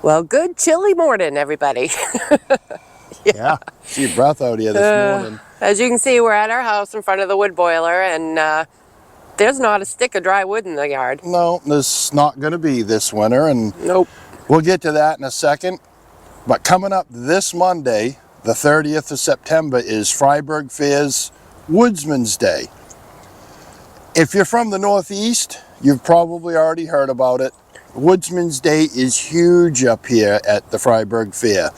Well, good chilly morning, everybody. Yeah, see your breath out here this morning. As you can see, we're at our house in front of the wood boiler, and there's not a stick of dry wood in the yard. No, this is not going to be this winter, and Nope. we'll get to that in a second. But coming up this Monday, the 30th of September, is Freiburg Fair's Woodsman's Day. If you're from the Northeast, you've probably already heard about it. Woodsman's Day is huge up here at the Freiburg Fair.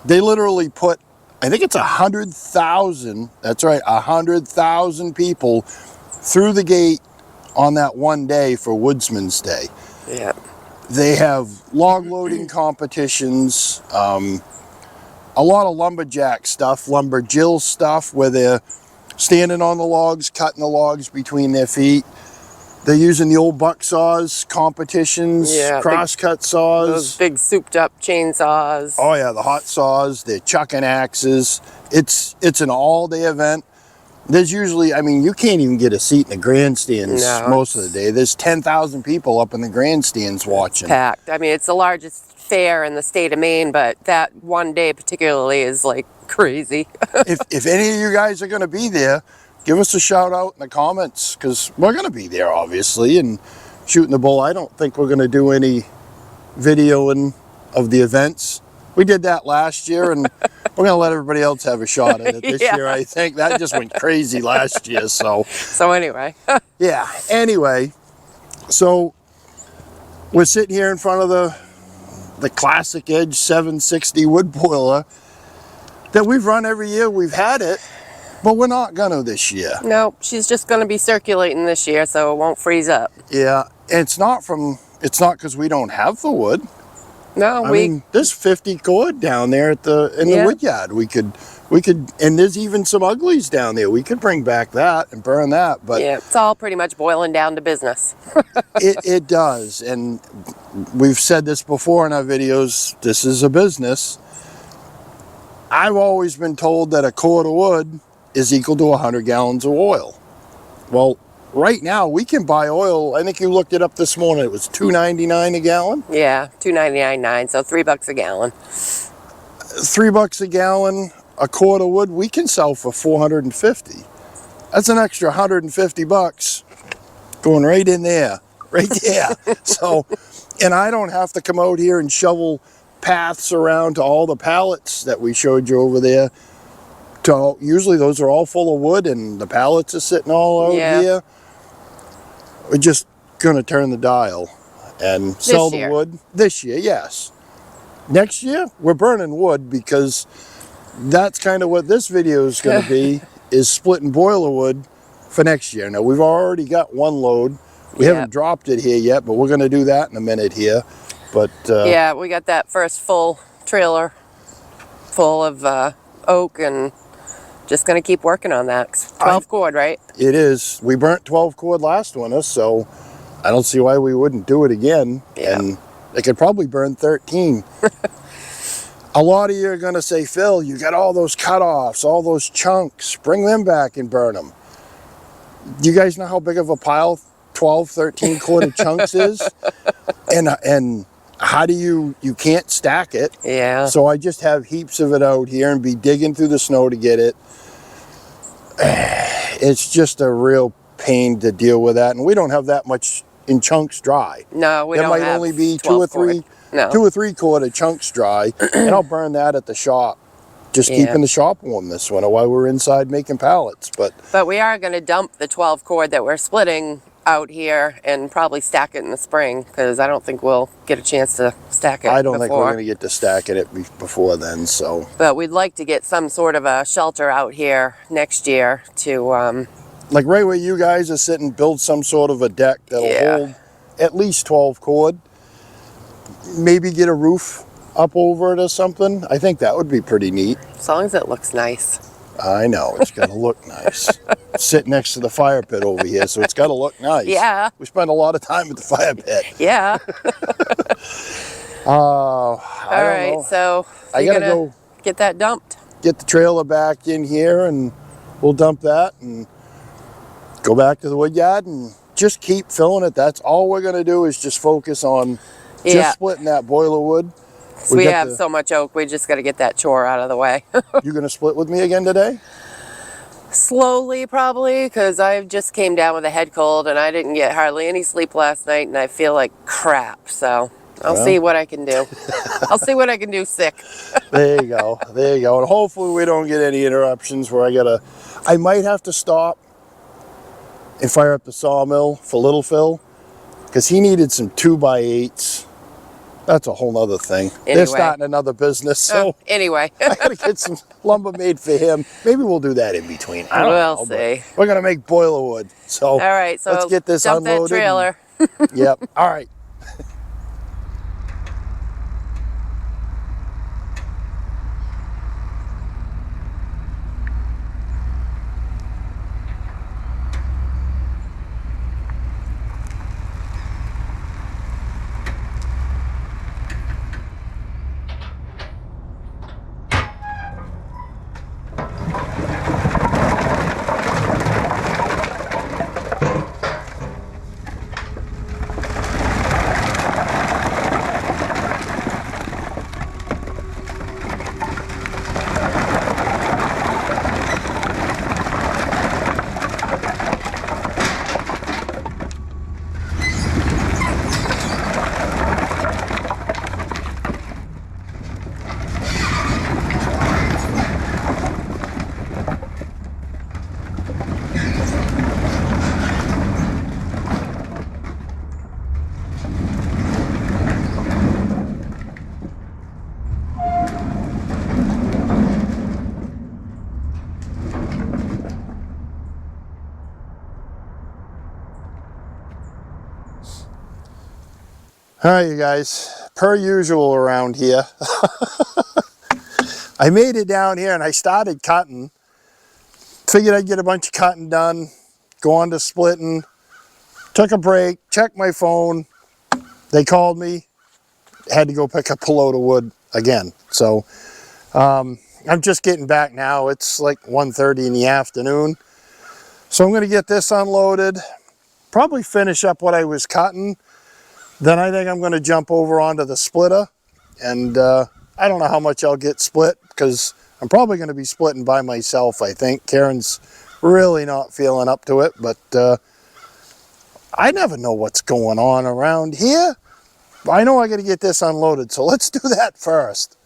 They literally put, I think it's 100,000, that's right, 100,000 people through the gate on that one day for Woodsman's Day. Yeah. They have log loading competitions, a lot of lumberjack stuff, lumberjill stuff, where they're standing on the logs, cutting the logs between their feet. They're using the old buck saws, competitions, crosscut saws. Those big souped up chainsaws. Oh yeah, the hot saws, they're chucking axes. It's an all-day event. There's usually, I mean, you can't even get a seat in the grandstands most of the day. There's 10,000 people up in the grandstands watching. Packed. I mean, it's the largest fair in the state of Maine, but that one day particularly is like crazy. if any of you guys are going to be there, give us a shout out in the comments, because we're going to be there, obviously, and shooting the bull. I don't think we're going to do any videoing of the events. We did that last year, and we're going to let everybody else have a shot at it this year. I think that just went crazy last year. So anyway. Yeah, anyway, so we're sitting here in front of the Classic Edge 760 wood boiler that we've run every year. We've had it, but we're not gonna this year. No, she's just gonna be circulating this year, so it won't freeze up. Yeah, and it's not because we don't have the wood. No, I mean, there's 50 cord down there at in the wood yard. We could, and there's even some uglies down there. We could bring back that and burn that, but yeah, it's all pretty much boiling down to business. it does, and we've said this before in our videos. This is a business. I've always been told that a cord of wood is equal to 100 gallons of oil. Well, right now we can buy oil. I think you looked it up this morning. It was $2.99 a gallon. Yeah, $2.99.9, so $3 a gallon. $3 a gallon, a cord of wood we can sell for $450. That's an extra 150 bucks going right in there, right there. So, and I don't have to come out here and shovel paths around to all the pallets that we showed you over there. Usually those are all full of wood, and the pallets are sitting all out here. We're just going to turn the dial and sell the wood this year, yes. Next year, we're burning wood, because that's kind of what this video is going to be, is splitting boiler wood for next year. Now, we've already got one load. We haven't dropped it here yet, but we're going to do that in a minute here. But yeah, we got that first full trailer full of oak, and just going to keep working on that. 12 cord, right? It is. We burnt 12 cord last winter, so I don't see why we wouldn't do it again. And they could probably burn 13. A lot of you are going to say, Phil, you got all those cutoffs, all those chunks. Bring them back and burn them. Do you guys know how big of a pile 12, 13 cord of chunks is? And how do you can't stack it. Yeah. So I just have heaps of it out here and be digging through the snow to get it. It's just a real pain to deal with that, and we don't have that much in chunks dry. No, we don't have. There might only be two or three cord of chunks dry, and I'll burn that at the shop. Just keeping the shop warm this winter while we're inside making pallets. But we are going to dump the 12 cord that we're splitting out here and probably stack it in the spring, because I don't think we'll get a chance to stack it I don't think we're going to get to stacking it before then. So, but we'd like to get some sort of a shelter out here next year to like right where you guys are sitting, build some sort of a deck that'll hold at least 12 cord. Maybe get a roof up over it or something. I think that would be pretty neat. As long as it looks nice. I know, it's got to look nice. Sit next to the fire pit over here, so it's got to look nice. Yeah. We spend a lot of time at the fire pit. Yeah. All right, so I got to go get that dumped. Get the trailer back in here, and we'll dump that and go back to the wood yard and just keep filling it. That's all we're going to do, is just focus on just splitting that boiler wood. So we have so much oak, we just got to get that chore out of the way. You gonna split with me again today? Slowly, probably, because I just came down with a head cold and I didn't get hardly any sleep last night and I feel like crap. So I'll see what I can do. I'll see what I can do sick. There you go. There you go. And hopefully we don't get any interruptions where I might have to stop and fire up the sawmill for Little Phil because he needed some 2x8s. That's a whole nother thing. Anyway. They're starting another business, so anyway. I gotta get some lumber made for him. Maybe we'll do that in between. I don't know. We'll see. We're gonna make boiler wood. So all right, so let's get this dump unloaded. That trailer. Yep. All right. All right, you guys, per usual around here, I made it down here and I started cutting. Figured I'd get a bunch of cutting done, go on to splitting, took a break, checked my phone. They called me, had to go pick up a load of wood again. So I'm just getting back now. It's like 1:30 in the afternoon. So I'm gonna get this unloaded, probably finish up what I was cutting. Then I think I'm going to jump over onto the splitter, and I don't know how much I'll get split because I'm probably going to be splitting by myself, I think. Karen's really not feeling up to it, but I never know what's going on around here. I know I got to get this unloaded, so let's do that first.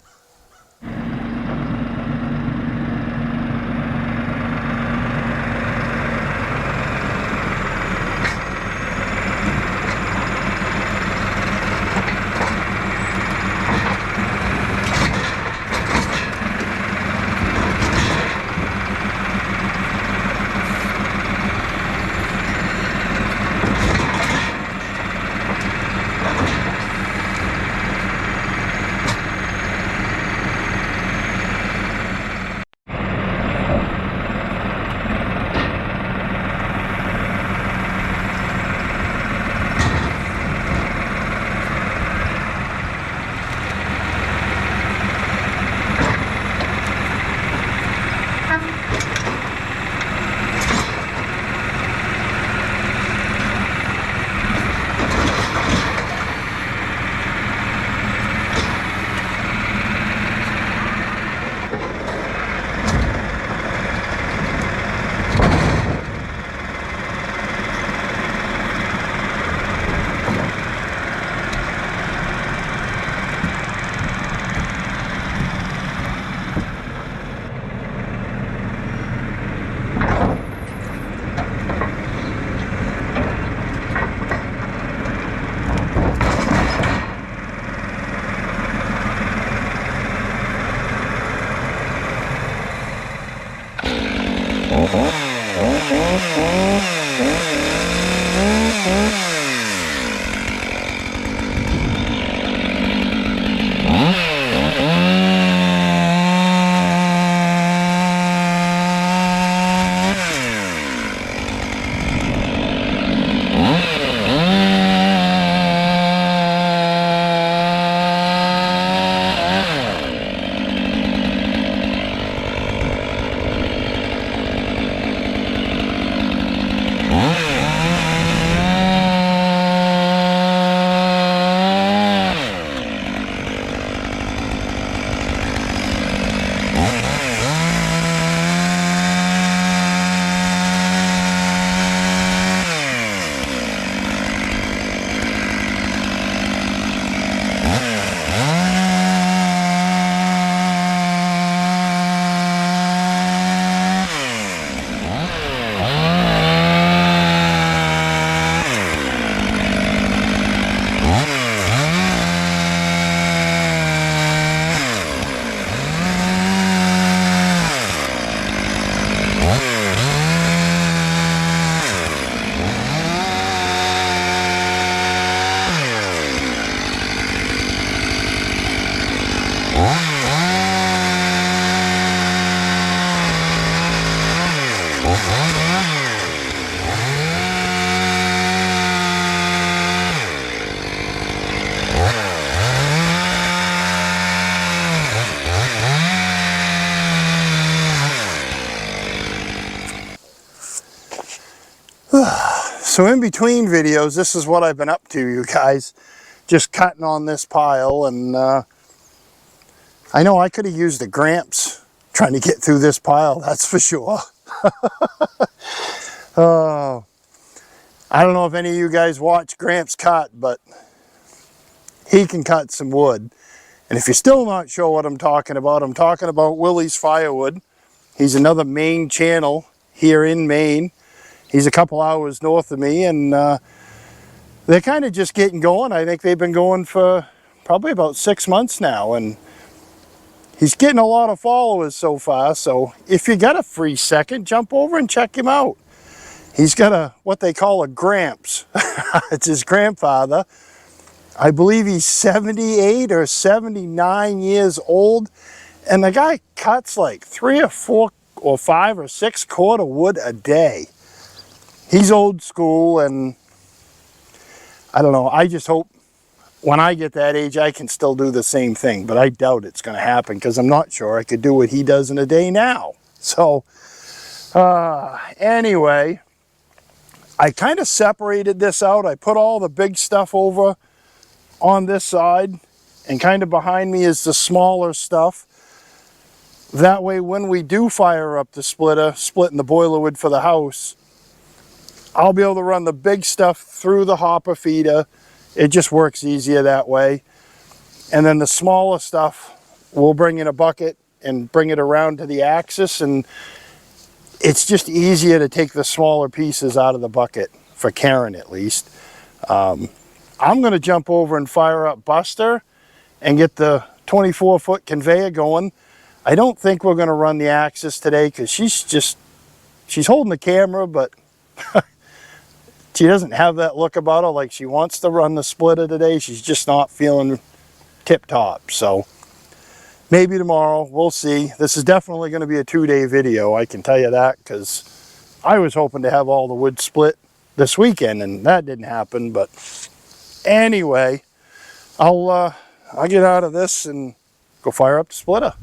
So in between videos, this is what I've been up to, you guys. Just cutting on this pile, and I know I could have used a Gramps trying to get through this pile, that's for sure. Oh, I don't know if any of you guys watch Gramps cut, but he can cut some wood. And if you're still not sure what I'm talking about Willie's Firewood. He's another Maine channel here in Maine. He's a couple hours north of me, and they're kind of just getting going. I think they've been going for probably about 6 months now, and he's getting a lot of followers so far. So if you got a free second, jump over and check him out. He's got what they call a Gramps. It's his grandfather. I believe he's 78 or 79 years old, and the guy cuts like 3 or 4 or 5 or 6 cord of wood a day. He's old school, and I don't know, I just hope when I get that age I can still do the same thing, but I doubt it's going to happen because I'm not sure I could do what he does in a day now. So anyway, I kind of separated this out. I put all the big stuff over on this side, and kind of behind me is the smaller stuff. That way when we do fire up the splitting the boiler wood for the house, I'll be able to run the big stuff through the hopper feeder. It just works easier that way. And then the smaller stuff, we'll bring in a bucket and bring it around to the axis, and it's just easier to take the smaller pieces out of the bucket, for Karen at least. I'm going to jump over and fire up Buster and get the 24-foot conveyor going. I don't think we're going to run the axis today because she's holding the camera, but she doesn't have that look about her like she wants to run the splitter today. She's just not feeling tip-top. So maybe tomorrow, we'll see. This is definitely going to be a 2-day video, I can tell you that, because I was hoping to have all the wood split this weekend, and that didn't happen. But anyway, I'll get out of this and go fire up the splitter.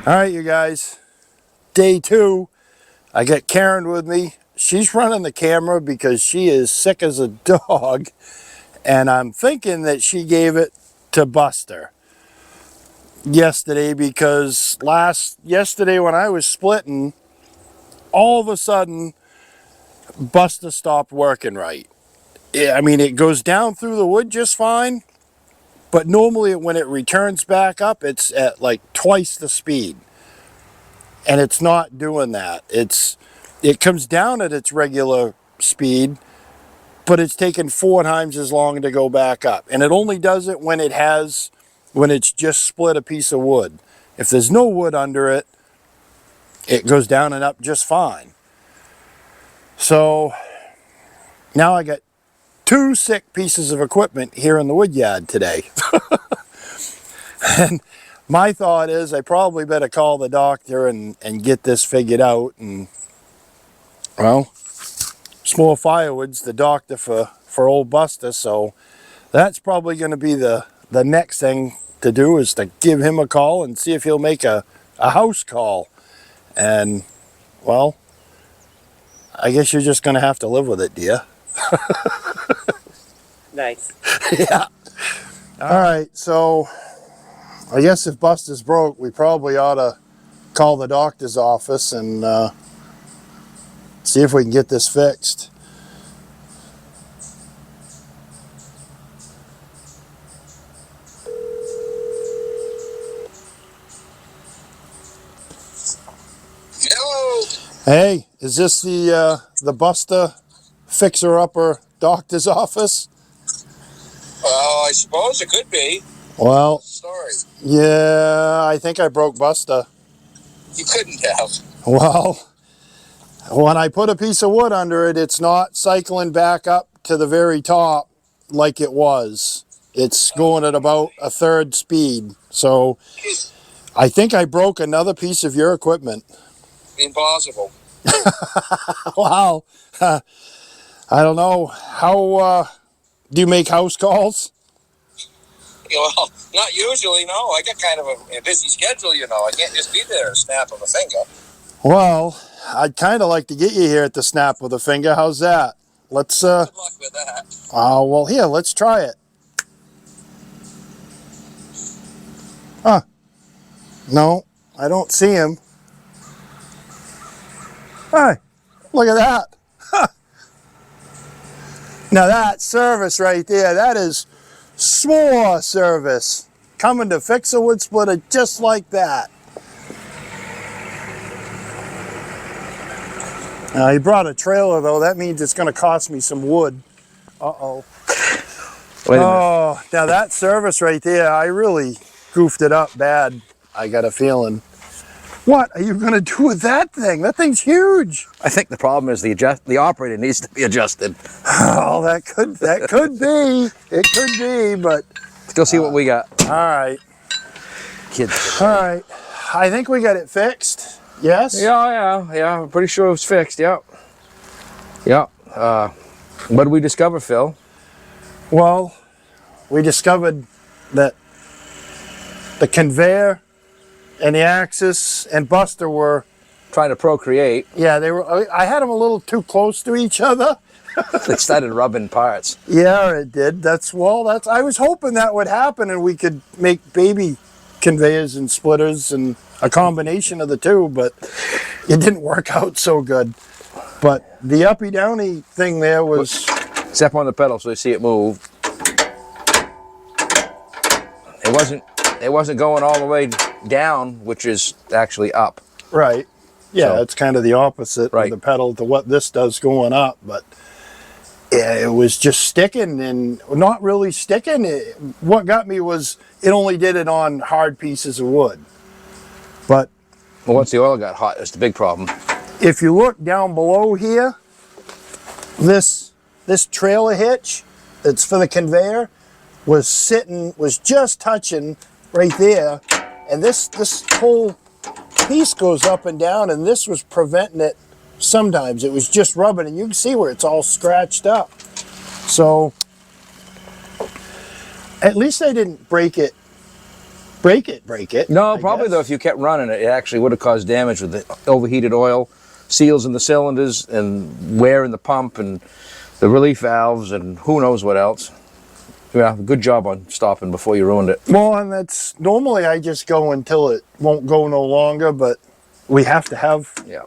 All right, you guys. Day 2. I got Karen with me. She's running the camera because she is sick as a dog. And I'm thinking that she gave it to Buster yesterday because yesterday when I was splitting, all of a sudden Buster stopped working right. I mean, it goes down through the wood just fine, but normally when it returns back up, it's at like twice the speed. And it's not doing that. It comes down at its regular speed, but it's taken 4 times as long to go back up. And it only does it when it's just split a piece of wood. If there's no wood under it, it goes down and up just fine. So now I got 2 sick pieces of equipment here in the wood yard today. And my thought is I probably better call the doctor and get this figured out. And, well, small Firewood's the doctor for old Buster, so that's probably going to be the next thing to do, is to give him a call and see if he'll make a house call. And, well, I guess you're just going to have to live with it, dear. Nice. Yeah. All right, so I guess if Buster's broke, we probably ought to call the doctor's office and see if we can get this fixed. Hello. Hey, is this the Buster fixer-upper doctor's office? Well, I suppose it could be. Well, Sorry, yeah, I think I broke Buster. you couldn't have. Well, when I put a piece of wood under it, it's not cycling back up to the very top like it was. It's going at about a third speed. So I think I broke another piece of your equipment. Impossible. Wow. I don't know. How do you make house calls? Well, not usually, no. I got kind of a busy schedule, you know. I can't just be there a snap of a finger. Well, I'd kind of like to get you here at the snap of the finger. How's that? Let's Good luck with that. well, here, let's try it. Huh. No, I don't see him. Hey, look at that. Huh. Now that service right there, that is SWORE service. Coming to fix a wood splitter just like that. Now he brought a trailer though, that means it's gonna cost me some wood. Uh-oh. Wait a minute. Oh, now that service right there, I really goofed it up bad, I got a feeling. What are you gonna do with that thing? That thing's huge. I think the problem is the operator needs to be adjusted. Oh, that could be. It could be, but Let's go see what we got. all right. Kids. All right. I think we got it fixed. Yes? Yeah. I'm pretty sure it was fixed. Yep. What did we discover, Phil? Well, we discovered that the conveyor and the axis and Buster were, Trying to procreate. yeah, they were, I had them a little too close to each other. They started rubbing parts. Yeah, it did. I was hoping that would happen and we could make baby conveyors and splitters and a combination of the two, but it didn't work out so good. But the uppy downy thing there was, Step on the pedal so you see it move. It wasn't going all the way down, which is actually up. right. Yeah, So- it's kind of the opposite Right. of the pedal to what this does going up, but yeah, it was just sticking and not really sticking. What got me was it only did it on hard pieces of wood. But Well, once the oil got hot, that's the big problem. if you look down below here, this trailer hitch that's for the conveyor was just touching right there, and this whole piece goes up and down, and this was preventing it. Sometimes it was just rubbing, and you can see where it's all scratched up. So at least I didn't break it break it. No, I probably guess. though, if you kept running it, it actually would have caused damage with the overheated oil, seals in the cylinders, and wear in the pump, and the relief valves, and who knows what else. Yeah, good job on stopping before you ruined it. Well, and that's normally I just go until it won't go no longer, but we have to have Yeah.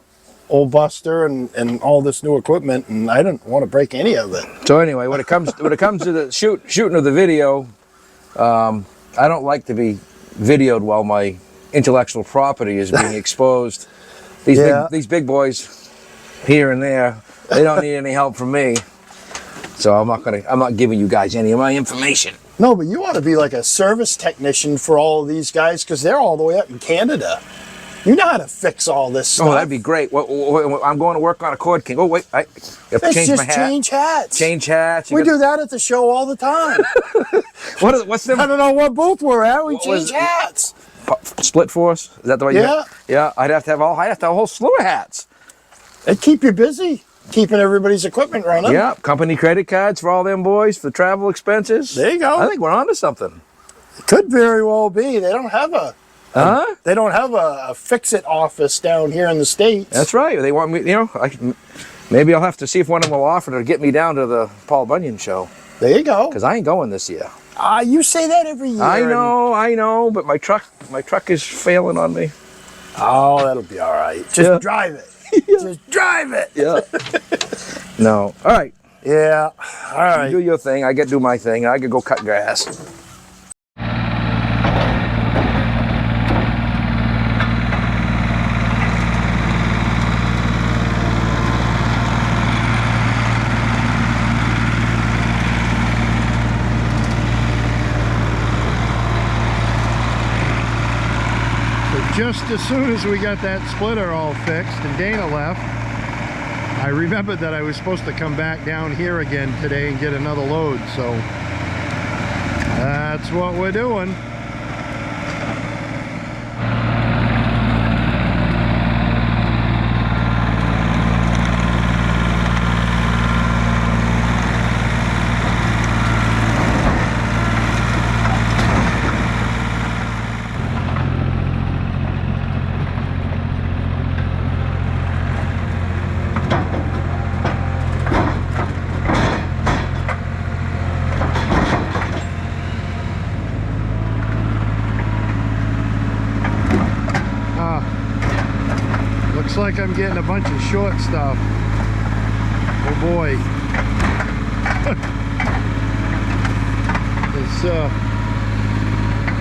old Buster and all this new equipment, and I didn't want to break any of it. So anyway, when it comes to the shooting of the video, I don't like to be videoed while my intellectual property is being exposed. These big boys here and there, they don't need any help from me. So I'm not giving you guys any of my information. No, but you ought to be like a service technician for all of these guys because they're all the way up in Canada. You know how to fix all this stuff. Oh, that'd be great. I'm going to work on a cord king. Oh, wait, I have to change my hat. Change hats. Change hats. We do that at the show all the time. What's them? I don't know what booth we're at. We What change was- hats. Split force? Is that the way you Yeah. Yeah, I'd have to have a whole slew of hats. They keep you busy, keeping everybody's equipment running. Yeah, company credit cards for all them boys for travel expenses. There you go. I think we're on to something. It could very well be. They don't have a fix-it office down here in the States. That's right. They want me, maybe I'll have to see if one of them will offer to get me down to the Paul Bunyan show. There you go. Because I ain't going this year. You say that every year. I know, but my truck is failing on me. Oh, that'll be all right. Just drive it. Just drive it. Yeah. No. All right. Yeah. All right. You do your thing. I get to do my thing. I could go cut grass. Just as soon as we got that splitter all fixed and Dana left, I remembered that I was supposed to come back down here again today and get another load, so that's what we're doing. Looks like I'm getting a bunch of short stuff. Oh boy. It's a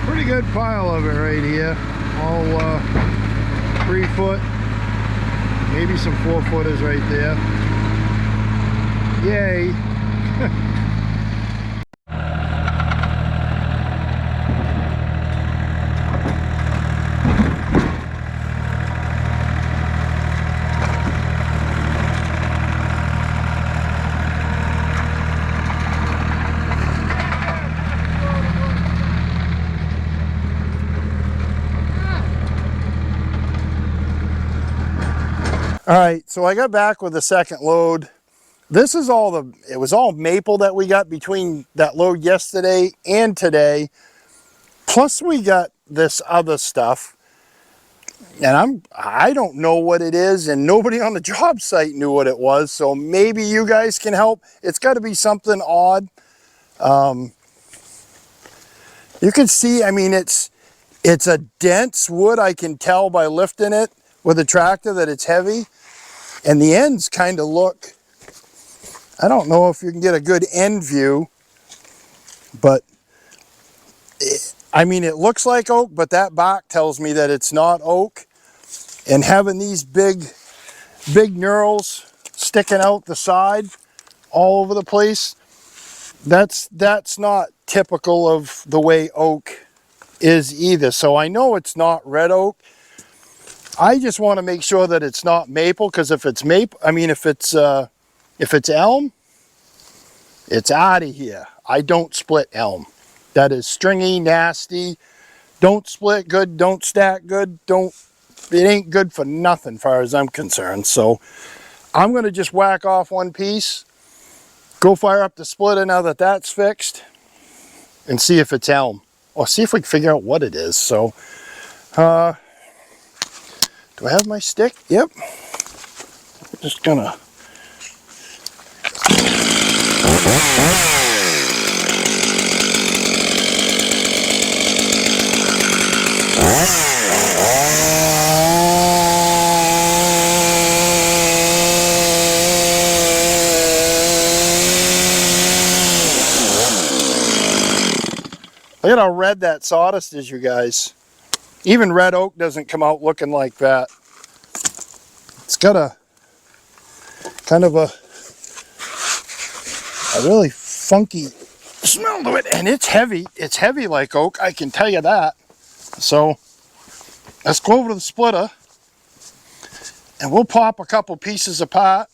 pretty good pile of it right here. All 3 foot, maybe some 4 footers right there. Yay. All right, so I got back with the second load. This is it was all maple that we got between that load yesterday and today. Plus we got this other stuff. And I don't know what it is, and nobody on the job site knew what it was, so maybe you guys can help. It's got to be something odd. You can see, I mean, it's a dense wood. I can tell by lifting it with a tractor that it's heavy. And the ends kind of look, I don't know if you can get a good end view, but I mean, it looks like oak, but that bark tells me that it's not oak. And having these big knurls sticking out the side all over the place, that's not typical of the way oak is either. So I know it's not red oak. I just want to make sure that it's not maple, because if it's maple, I mean, if it's elm, it's out of here. I don't split elm. That is stringy, nasty. Don't split good, don't stack good, it ain't good for nothing as far as I'm concerned. So I'm going to just whack off one piece, go fire up the splitter now that that's fixed, and see if it's elm or see if we can figure out what it is. So, do I have my stick? Yep. I'm just gonna. Look at how red that sawdust is, you guys. Even red oak doesn't come out looking like that. It's got a kind of a really funky smell to it, and it's heavy. It's heavy like oak, I can tell you that. So let's go over to the splitter and we'll pop a couple pieces apart.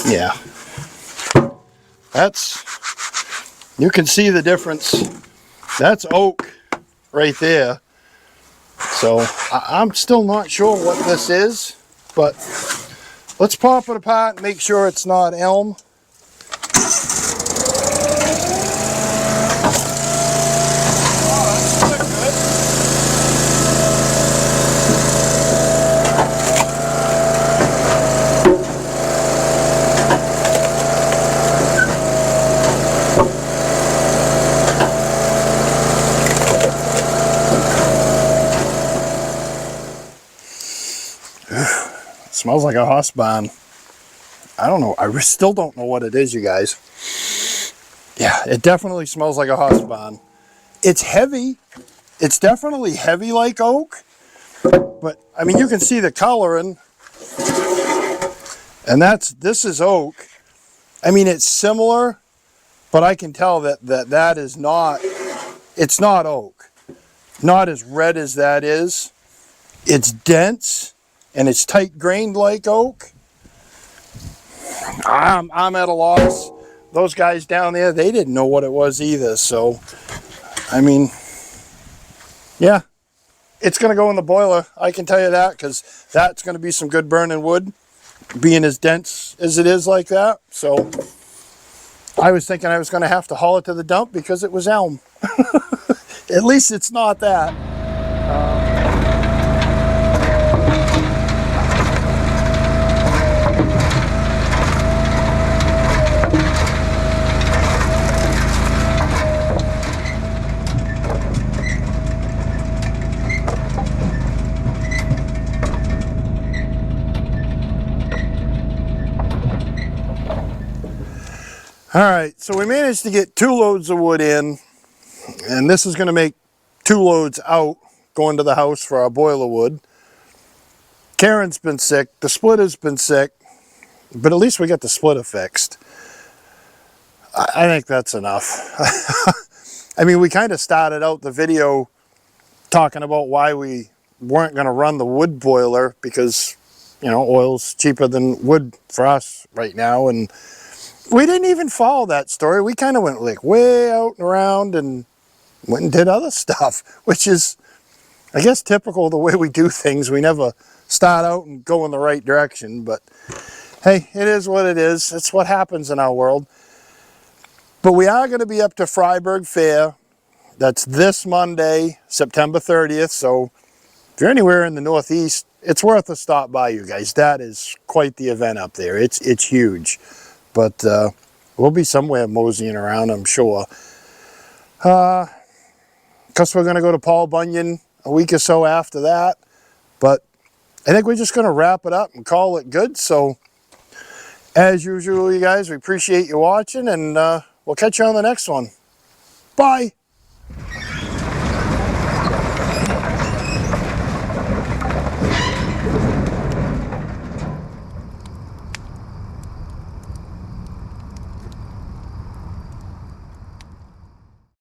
Yeah, you can see the difference. That's oak right there. So I'm still not sure what this is, but let's pop it apart and make sure it's not elm. Smells like a house barn. I don't know. I still don't know what it is, you guys. Yeah, it definitely smells like a house barn. It's heavy. It's definitely heavy like oak. But, I mean, you can see the coloring. And this is oak. I mean, it's similar, but I can tell that is not, it's not oak. Not as red as that is. It's dense. And it's tight grained like oak. I'm at a loss. Those guys down there, they didn't know what it was either. So, I mean, yeah, it's going to go in the boiler. I can tell you that, because that's going to be some good burning wood, being as dense as it is like that. So, I was thinking I was going to have to haul it to the dump because it was elm. At least it's not that. All right, so we managed to get 2 loads of wood in, and this is going to make 2 loads out going to the house for our boiler wood. Karen's been sick, the splitter's been sick, but at least we got the splitter fixed. I think that's enough. I mean, we kind of started out the video talking about why we weren't going to run the wood boiler because, you know, oil's cheaper than wood for us right now, and we didn't even follow that story. We kind of went like way out and around and went and did other stuff, which is, I guess, typical of the way we do things. We never start out and go in the right direction, but hey, it is what it is. It's what happens in our world. But we are going to be up to Freiburg Fair. That's this Monday, September 30th. So if you're anywhere in the Northeast, it's worth a stop by, you guys. That is quite the event up there. It's huge. But we'll be somewhere moseying around, I'm sure. Because we're going to go to Paul Bunyan a week or so after that. But I think we're just going to wrap it up and call it good. So, as usual, you guys, we appreciate you watching, and we'll catch you on the next one. Bye!